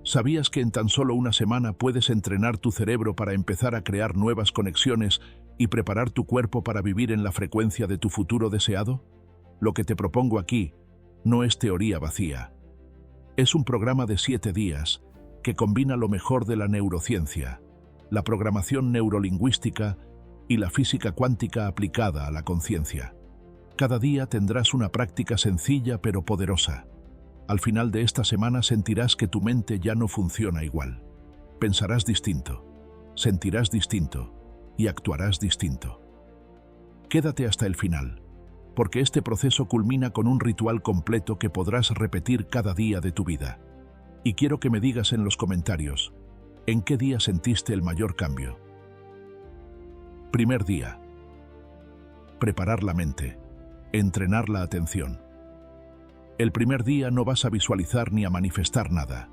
¿Sabías que en tan solo una semana puedes entrenar tu cerebro para empezar a crear nuevas conexiones y preparar tu cuerpo para vivir en la frecuencia de tu futuro deseado? Lo que te propongo aquí no es teoría vacía. Es un programa de 7 días que combina lo mejor de la neurociencia, la programación neurolingüística y la física cuántica aplicada a la conciencia. Cada día tendrás una práctica sencilla pero poderosa. Al final de esta semana sentirás que tu mente ya no funciona igual. Pensarás distinto, sentirás distinto y actuarás distinto. Quédate hasta el final, porque este proceso culmina con un ritual completo que podrás repetir cada día de tu vida. Y quiero que me digas en los comentarios, ¿en qué día sentiste el mayor cambio? Primer día. Preparar la mente, entrenar la atención. El primer día no vas a visualizar ni a manifestar nada.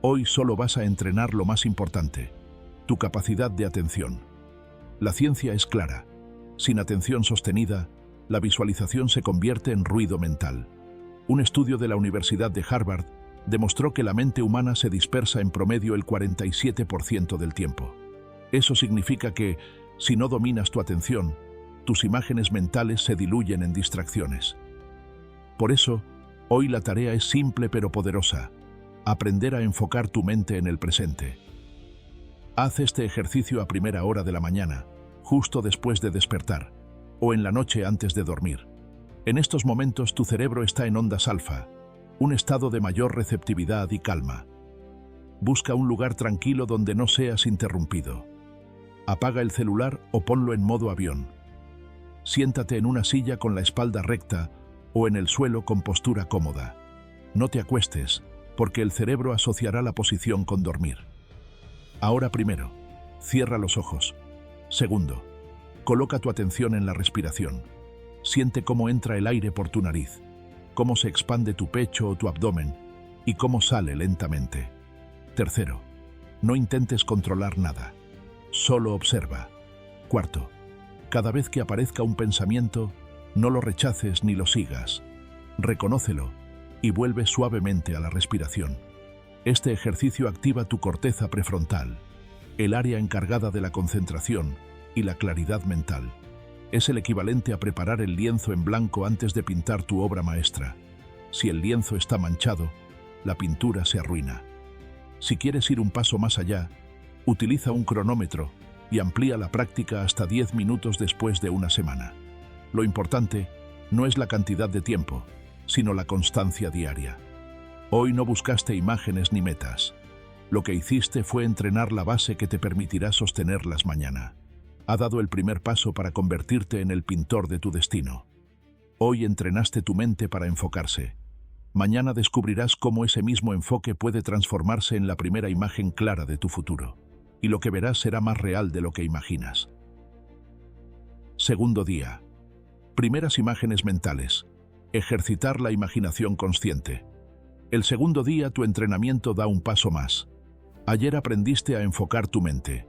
Hoy solo vas a entrenar lo más importante, tu capacidad de atención. La ciencia es clara. Sin atención sostenida, la visualización se convierte en ruido mental. Un estudio de la Universidad de Harvard demostró que la mente humana se dispersa en promedio el 47% del tiempo. Eso significa que, si no dominas tu atención, tus imágenes mentales se diluyen en distracciones. Por eso, hoy la tarea es simple pero poderosa: aprender a enfocar tu mente en el presente. Haz este ejercicio a primera hora de la mañana, justo después de despertar, o en la noche antes de dormir. En estos momentos tu cerebro está en ondas alfa, un estado de mayor receptividad y calma. Busca un lugar tranquilo donde no seas interrumpido. Apaga el celular o ponlo en modo avión. Siéntate en una silla con la espalda recta o en el suelo con postura cómoda. No te acuestes, porque el cerebro asociará la posición con dormir. Ahora primero, cierra los ojos. Segundo, coloca tu atención en la respiración. Siente cómo entra el aire por tu nariz, cómo se expande tu pecho o tu abdomen y cómo sale lentamente. Tercero, no intentes controlar nada, solo observa. Cuarto, cada vez que aparezca un pensamiento, no lo rechaces ni lo sigas. Reconócelo y vuelve suavemente a la respiración. Este ejercicio activa tu corteza prefrontal, el área encargada de la concentración y la claridad mental. Es el equivalente a preparar el lienzo en blanco antes de pintar tu obra maestra. Si el lienzo está manchado, la pintura se arruina. Si quieres ir un paso más allá, utiliza un cronómetro y amplía la práctica hasta 10 minutos después de una semana. Lo importante no es la cantidad de tiempo, sino la constancia diaria. Hoy no buscaste imágenes ni metas. Lo que hiciste fue entrenar la base que te permitirá sostenerlas mañana. Ha dado el primer paso para convertirte en el pintor de tu destino. Hoy entrenaste tu mente para enfocarse. Mañana descubrirás cómo ese mismo enfoque puede transformarse en la primera imagen clara de tu futuro. Y lo que verás será más real de lo que imaginas. Segundo día. Primeras imágenes mentales. Ejercitar la imaginación consciente. El segundo día tu entrenamiento da un paso más. Ayer aprendiste a enfocar tu mente.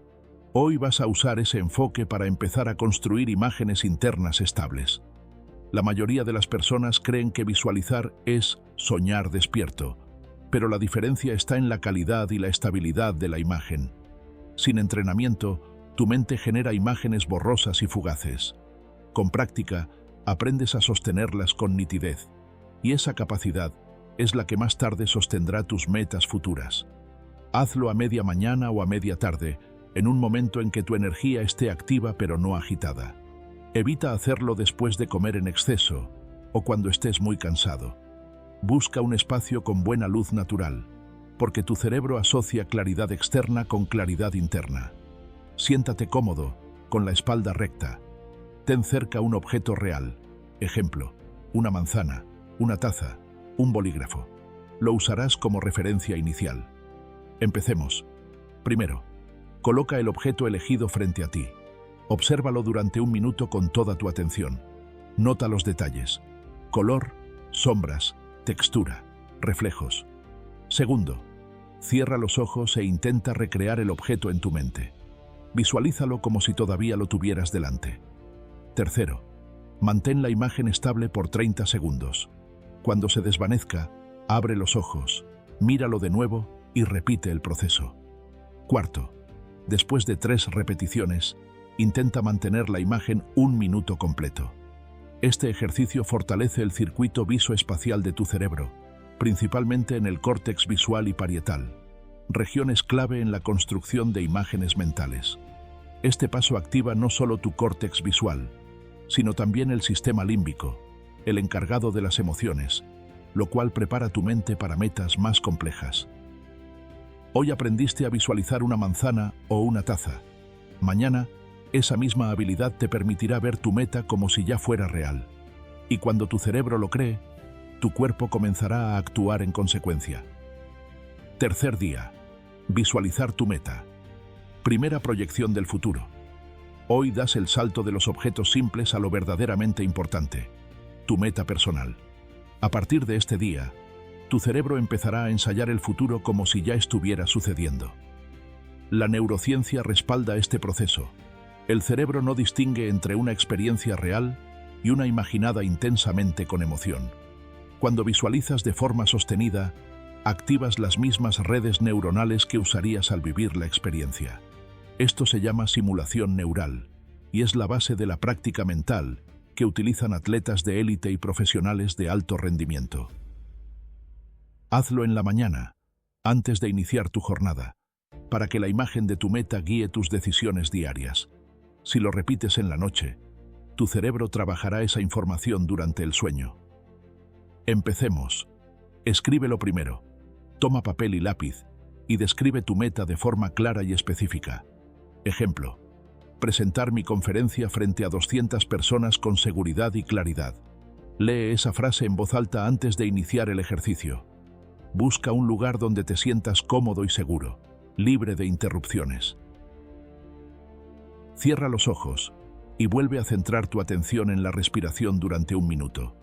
Hoy vas a usar ese enfoque para empezar a construir imágenes internas estables. La mayoría de las personas creen que visualizar es soñar despierto, pero la diferencia está en la calidad y la estabilidad de la imagen. Sin entrenamiento, tu mente genera imágenes borrosas y fugaces. Con práctica, aprendes a sostenerlas con nitidez, y esa capacidad es la que más tarde sostendrá tus metas futuras. Hazlo a media mañana o a media tarde, en un momento en que tu energía esté activa pero no agitada. Evita hacerlo después de comer en exceso o cuando estés muy cansado. Busca un espacio con buena luz natural, porque tu cerebro asocia claridad externa con claridad interna. Siéntate cómodo, con la espalda recta. Ten cerca un objeto real, ejemplo, una manzana, una taza, un bolígrafo. Lo usarás como referencia inicial. Empecemos. Primero, coloca el objeto elegido frente a ti. Obsérvalo durante un minuto con toda tu atención. Nota los detalles: color, sombras, textura, reflejos. Segundo, cierra los ojos e intenta recrear el objeto en tu mente. Visualízalo como si todavía lo tuvieras delante. Tercero, mantén la imagen estable por 30 segundos. Cuando se desvanezca, abre los ojos, míralo de nuevo y repite el proceso. Cuarto, después de 3 repeticiones, intenta mantener la imagen 1 minuto completo. Este ejercicio fortalece el circuito visoespacial de tu cerebro, principalmente en el córtex visual y parietal, regiones clave en la construcción de imágenes mentales. Este paso activa no solo tu córtex visual, sino también el sistema límbico, el encargado de las emociones, lo cual prepara tu mente para metas más complejas. Hoy aprendiste a visualizar una manzana o una taza. Mañana, esa misma habilidad te permitirá ver tu meta como si ya fuera real. Y cuando tu cerebro lo cree, tu cuerpo comenzará a actuar en consecuencia. Tercer día. Visualizar tu meta. Primera proyección del futuro. Hoy das el salto de los objetos simples a lo verdaderamente importante, tu meta personal. A partir de este día, tu cerebro empezará a ensayar el futuro como si ya estuviera sucediendo. La neurociencia respalda este proceso. El cerebro no distingue entre una experiencia real y una imaginada intensamente con emoción. Cuando visualizas de forma sostenida, activas las mismas redes neuronales que usarías al vivir la experiencia. Esto se llama simulación neural y es la base de la práctica mental que utilizan atletas de élite y profesionales de alto rendimiento. Hazlo en la mañana, antes de iniciar tu jornada, para que la imagen de tu meta guíe tus decisiones diarias. Si lo repites en la noche, tu cerebro trabajará esa información durante el sueño. Empecemos. Escríbelo primero. Toma papel y lápiz y describe tu meta de forma clara y específica. Ejemplo: presentar mi conferencia frente a 200 personas con seguridad y claridad. Lee esa frase en voz alta antes de iniciar el ejercicio. Busca un lugar donde te sientas cómodo y seguro, libre de interrupciones. Cierra los ojos y vuelve a centrar tu atención en la respiración durante 1 minuto.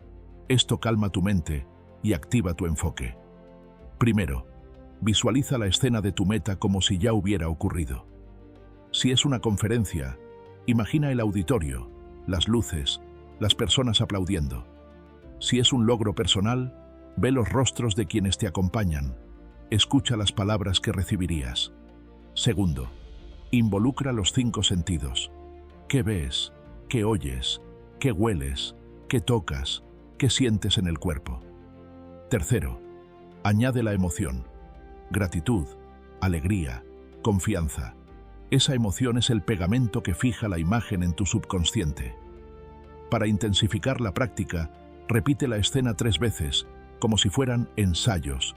Esto calma tu mente y activa tu enfoque. Primero, visualiza la escena de tu meta como si ya hubiera ocurrido. Si es una conferencia, imagina el auditorio, las luces, las personas aplaudiendo. Si es un logro personal, ve los rostros de quienes te acompañan. Escucha las palabras que recibirías. Segundo, involucra los 5 sentidos. ¿Qué ves? ¿Qué oyes? ¿Qué hueles? ¿Qué tocas? ¿Qué sientes en el cuerpo? Tercero, añade la emoción. Gratitud, alegría, confianza. Esa emoción es el pegamento que fija la imagen en tu subconsciente. Para intensificar la práctica, repite la escena 3 veces, como si fueran ensayos.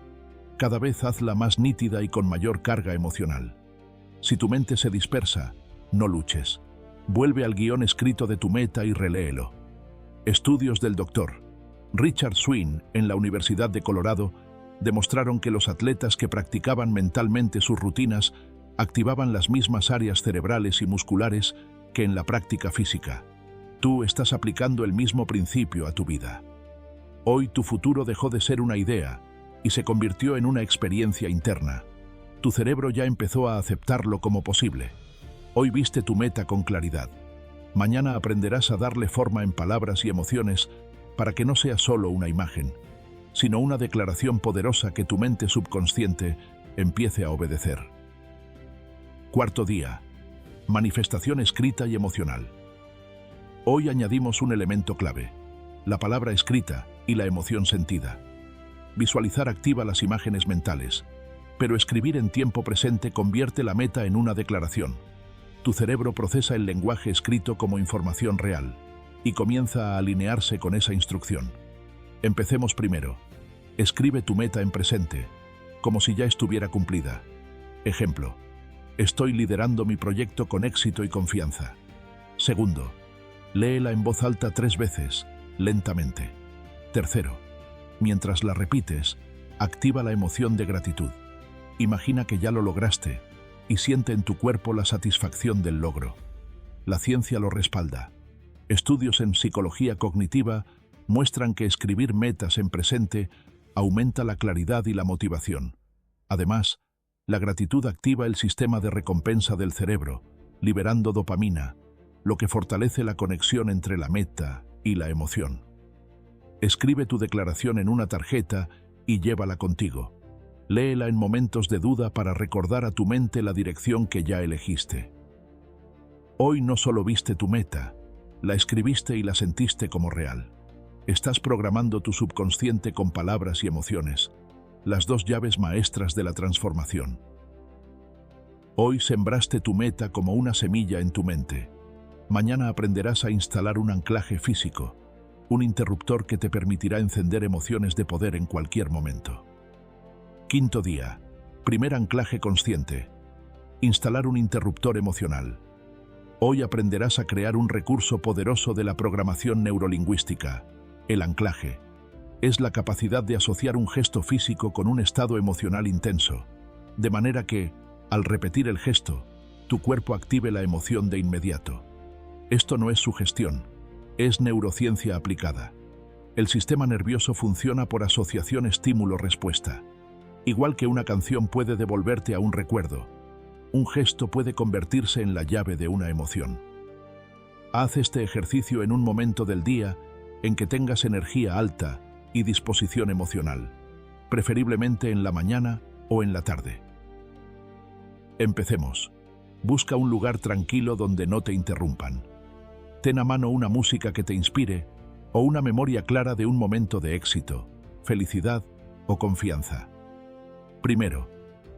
Cada vez hazla más nítida y con mayor carga emocional. Si tu mente se dispersa, no luches. Vuelve al guión escrito de tu meta y reléelo. Estudios del Dr. Richard Swin en la Universidad de Colorado demostraron que los atletas que practicaban mentalmente sus rutinas activaban las mismas áreas cerebrales y musculares que en la práctica física. Tú estás aplicando el mismo principio a tu vida. Hoy tu futuro dejó de ser una idea y se convirtió en una experiencia interna. Tu cerebro ya empezó a aceptarlo como posible. Hoy viste tu meta con claridad. Mañana aprenderás a darle forma en palabras y emociones para que no sea solo una imagen, sino una declaración poderosa que tu mente subconsciente empiece a obedecer. Cuarto día. Manifestación escrita y emocional. Hoy añadimos un elemento clave: la palabra escrita y la emoción sentida. Visualizar activa las imágenes mentales, pero escribir en tiempo presente convierte la meta en una declaración. Tu cerebro procesa el lenguaje escrito como información real y comienza a alinearse con esa instrucción. Empecemos primero. Escribe tu meta en presente, como si ya estuviera cumplida. Ejemplo: estoy liderando mi proyecto con éxito y confianza. Segundo, léela en voz alta 3 veces, lentamente. Tercero, mientras la repites, activa la emoción de gratitud. Imagina que ya lo lograste y siente en tu cuerpo la satisfacción del logro. La ciencia lo respalda. Estudios en psicología cognitiva muestran que escribir metas en presente aumenta la claridad y la motivación. Además, la gratitud activa el sistema de recompensa del cerebro, liberando dopamina, lo que fortalece la conexión entre la meta y la emoción. Escribe tu declaración en una tarjeta y llévala contigo. Léela en momentos de duda para recordar a tu mente la dirección que ya elegiste. Hoy no solo viste tu meta, la escribiste y la sentiste como real. Estás programando tu subconsciente con palabras y emociones, las dos llaves maestras de la transformación. Hoy sembraste tu meta como una semilla en tu mente. Mañana aprenderás a instalar un anclaje físico, un interruptor que te permitirá encender emociones de poder en cualquier momento. Quinto día. Primer anclaje consciente. Instalar un interruptor emocional. Hoy aprenderás a crear un recurso poderoso de la programación neurolingüística. El anclaje es la capacidad de asociar un gesto físico con un estado emocional intenso, de manera que, al repetir el gesto, tu cuerpo active la emoción de inmediato. Esto no es sugestión, es neurociencia aplicada. El sistema nervioso funciona por asociación estímulo-respuesta. Igual que una canción puede devolverte a un recuerdo, un gesto puede convertirse en la llave de una emoción. Haz este ejercicio en un momento del día en que tengas energía alta y disposición emocional, preferiblemente en la mañana o en la tarde. Empecemos. Busca un lugar tranquilo donde no te interrumpan. Ten a mano una música que te inspire o una memoria clara de un momento de éxito, felicidad o confianza. Primero,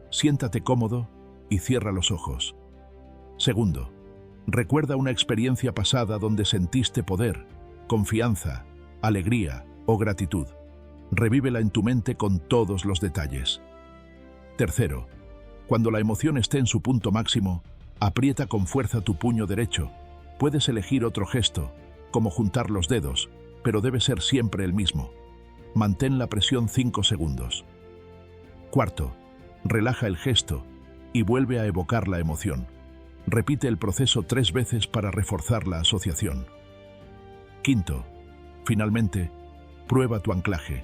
siéntate cómodo y cierra los ojos. Segundo, recuerda una experiencia pasada donde sentiste poder, confianza, alegría o gratitud. Revívela en tu mente con todos los detalles. Tercero, cuando la emoción esté en su punto máximo, aprieta con fuerza tu puño derecho. Puedes elegir otro gesto, como juntar los dedos, pero debe ser siempre el mismo. Mantén la presión 5 segundos. Cuarto, relaja el gesto y vuelve a evocar la emoción. Repite el proceso 3 veces para reforzar la asociación. Quinto, finalmente, prueba tu anclaje.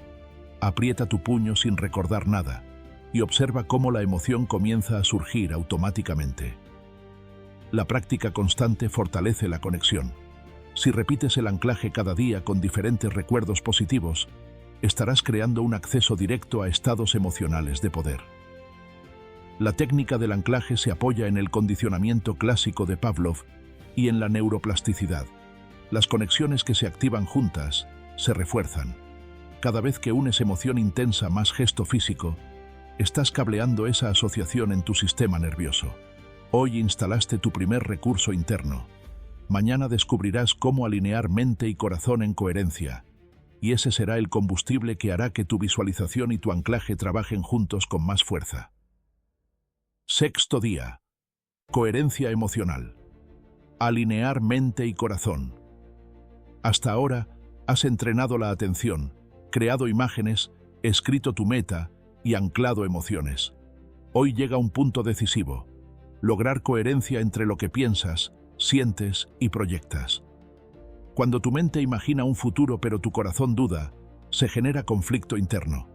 Aprieta tu puño sin recordar nada y observa cómo la emoción comienza a surgir automáticamente. La práctica constante fortalece la conexión. Si repites el anclaje cada día con diferentes recuerdos positivos, estarás creando un acceso directo a estados emocionales de poder. La técnica del anclaje se apoya en el condicionamiento clásico de Pavlov y en la neuroplasticidad. Las conexiones que se activan juntas se refuerzan. Cada vez que unes emoción intensa más gesto físico, estás cableando esa asociación en tu sistema nervioso. Hoy instalaste tu primer recurso interno. Mañana descubrirás cómo alinear mente y corazón en coherencia, y ese será el combustible que hará que tu visualización y tu anclaje trabajen juntos con más fuerza. Sexto día. Coherencia emocional. Alinear mente y corazón. Hasta ahora, has entrenado la atención, creado imágenes, escrito tu meta y anclado emociones. Hoy llega un punto decisivo: lograr coherencia entre lo que piensas, sientes y proyectas. Cuando tu mente imagina un futuro pero tu corazón duda, se genera conflicto interno.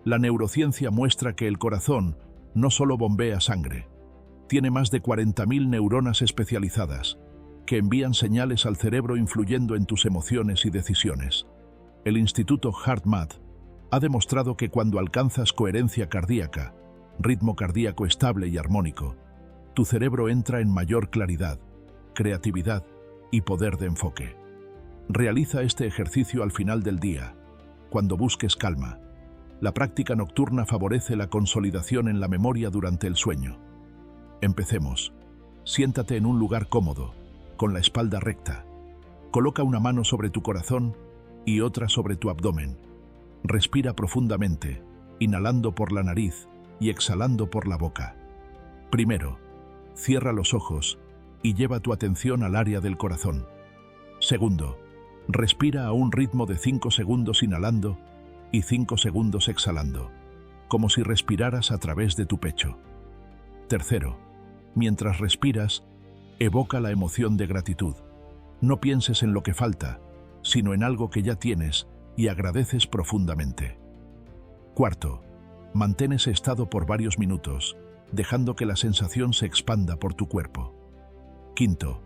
La neurociencia muestra que el corazón no solo bombea sangre, tiene más de 40.000 neuronas especializadas que envían señales al cerebro influyendo en tus emociones y decisiones. El Instituto HeartMath ha demostrado que cuando alcanzas coherencia cardíaca, ritmo cardíaco estable y armónico, tu cerebro entra en mayor claridad, creatividad y poder de enfoque. Realiza este ejercicio al final del día, cuando busques calma. La práctica nocturna favorece la consolidación en la memoria durante el sueño. Empecemos. Siéntate en un lugar cómodo, con la espalda recta. Coloca una mano sobre tu corazón y otra sobre tu abdomen. Respira profundamente, inhalando por la nariz y exhalando por la boca. Primero, cierra los ojos y lleva tu atención al área del corazón. Segundo, respira a un ritmo de 5 segundos inhalando y 5 segundos exhalando, como si respiraras a través de tu pecho. Tercero, mientras respiras, evoca la emoción de gratitud. No pienses en lo que falta, sino en algo que ya tienes y agradeces profundamente. Cuarto, mantén ese estado por varios minutos, dejando que la sensación se expanda por tu cuerpo. Quinto,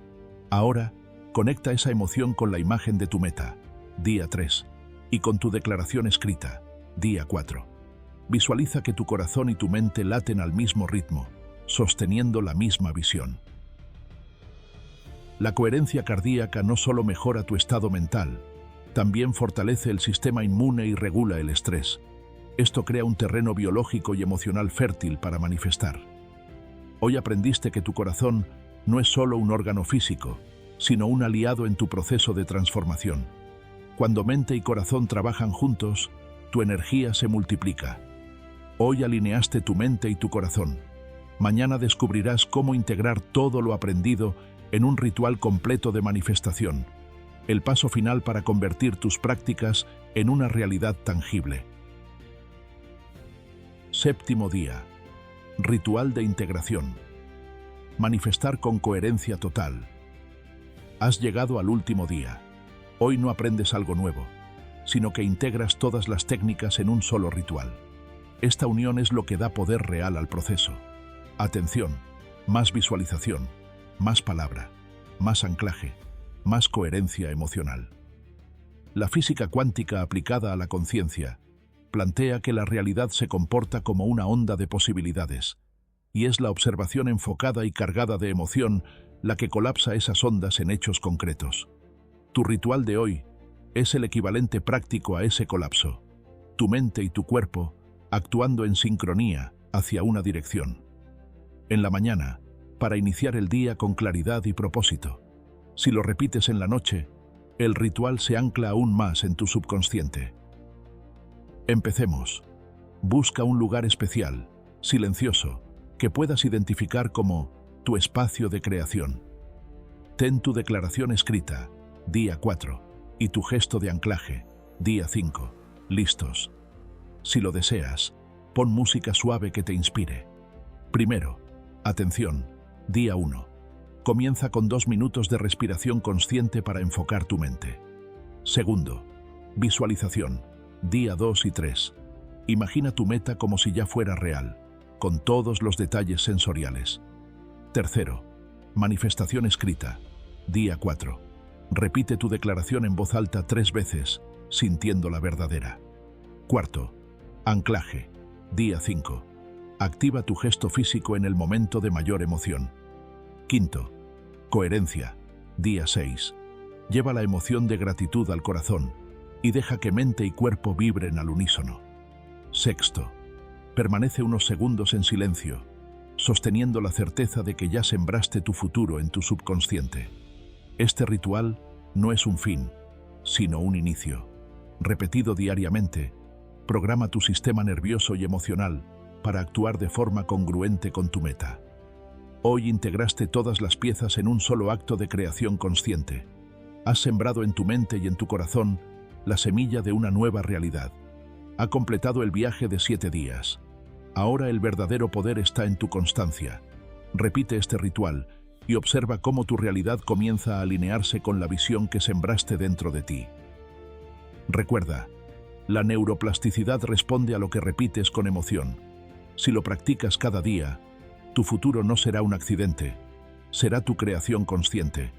ahora, conecta esa emoción con la imagen de tu meta, día 3, y con tu declaración escrita, día 4. Visualiza que tu corazón y tu mente laten al mismo ritmo, sosteniendo la misma visión. La coherencia cardíaca no solo mejora tu estado mental, también fortalece el sistema inmune y regula el estrés. Esto crea un terreno biológico y emocional fértil para manifestar. Hoy aprendiste que tu corazón no es solo un órgano físico, sino un aliado en tu proceso de transformación. Cuando mente y corazón trabajan juntos, tu energía se multiplica. Hoy alineaste tu mente y tu corazón. Mañana descubrirás cómo integrar todo lo aprendido en un ritual completo de manifestación, el paso final para convertir tus prácticas en una realidad tangible. Séptimo día. Ritual de integración. Manifestar con coherencia total. Has llegado al último día. Hoy no aprendes algo nuevo, sino que integras todas las técnicas en un solo ritual. Esta unión es lo que da poder real al proceso. Atención, más visualización, más palabra, más anclaje, más coherencia emocional. La física cuántica aplicada a la conciencia plantea que la realidad se comporta como una onda de posibilidades, y es la observación enfocada y cargada de emoción la que colapsa esas ondas en hechos concretos. Tu ritual de hoy es el equivalente práctico a ese colapso, tu mente y tu cuerpo actuando en sincronía hacia una dirección. En la mañana, para iniciar el día con claridad y propósito. Si lo repites en la noche, el ritual se ancla aún más en tu subconsciente. Empecemos. Busca un lugar especial, silencioso, que puedas identificar como tu espacio de creación. Ten tu declaración escrita, día 4, y tu gesto de anclaje, día 5, listos. Si lo deseas, pon música suave que te inspire. Primero, atención, día 1. Comienza con 2 minutos de respiración consciente para enfocar tu mente. Segundo, visualización, día 2 y 3. Imagina tu meta como si ya fuera real, con todos los detalles sensoriales. Tercero, manifestación escrita, día 4. Repite tu declaración en voz alta 3 veces, sintiéndola verdadera. Cuarto, anclaje, día 5. Activa tu gesto físico en el momento de mayor emoción. Quinto, coherencia, día 6. Lleva la emoción de gratitud al corazón y deja que mente y cuerpo vibren al unísono. Sexto, permanece unos segundos en silencio, sosteniendo la certeza de que ya sembraste tu futuro en tu subconsciente. Este ritual no es un fin, sino un inicio. Repetido diariamente, programa tu sistema nervioso y emocional para actuar de forma congruente con tu meta. Hoy integraste todas las piezas en un solo acto de creación consciente. Has sembrado en tu mente y en tu corazón la semilla de una nueva realidad. Ha completado el viaje de 7 días. Ahora el verdadero poder está en tu constancia. Repite este ritual y observa cómo tu realidad comienza a alinearse con la visión que sembraste dentro de ti. Recuerda, la neuroplasticidad responde a lo que repites con emoción. Si lo practicas cada día, tu futuro no será un accidente, será tu creación consciente,